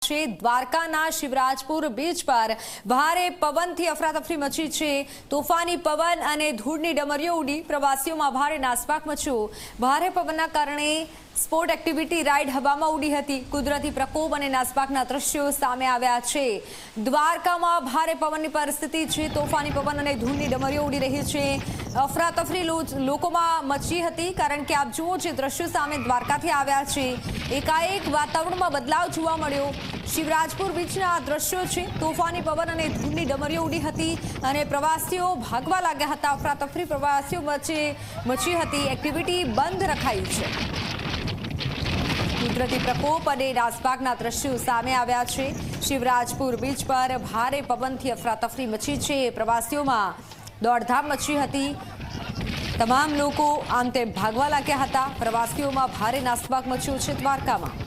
છે દ્વારકાના શિવરાજપુર બીચ પર ભારે પવનથી અફરાતફરી મચી છે। તોફાની પવન અને ધૂળની ડમરીઓ ઉડી પ્રવાસીઓમાં ભારે નાસભાગ મચ્યો। ભારે પવનના કારણે સ્પોર્ટ એક્ટિવિટી રાઇડ હવામાં ઉડી હતી। કુદરતી પ્રકોપ અને નાસભાગના દ્રશ્યો સામે આવ્યા છે। દ્વારકામાં ભારે પવનની પરિસ્થિતિ છે। તોફાની પવન અને ધૂળની ડમરીઓ ઉડી રહી છે। અફરાતફરી લોકોમાં મચી હતી, કારણ કે આપ જુઓ જે દ્રશ્યો સામે દ્વારકાથી આવ્યા છે। એકાએક વાતાવરણમાં બદલાવ જોવા મળ્યો। શિવરાજપુર બીચના આ દ્રશ્યો છે। તોફાની પવન અને ધૂળની ડમરીઓ ઉડી હતી અને પ્રવાસીઓ ભાગવા લાગ્યા હતા। અફરાતફરી પ્રવાસીઓ વચ્ચે મચી હતી। એક્ટિવિટી બંધ રખાઈ છે। કુદરતી પ્રકોપ અને નાસભાગના દ્રશ્યો સામે આવ્યા છે। શિવરાજપુર બીચ પર ભારે પવનથી અફરાતફરી મચી છે। પ્રવાસીઓમાં દોડધામ મચી હતી। તમામ લોકો આમ તેમ ભાગવા લાગ્યા હતા। પ્રવાસીઓમાં ભારે નાસભાગ મચ્યો છે દ્વારકામાં।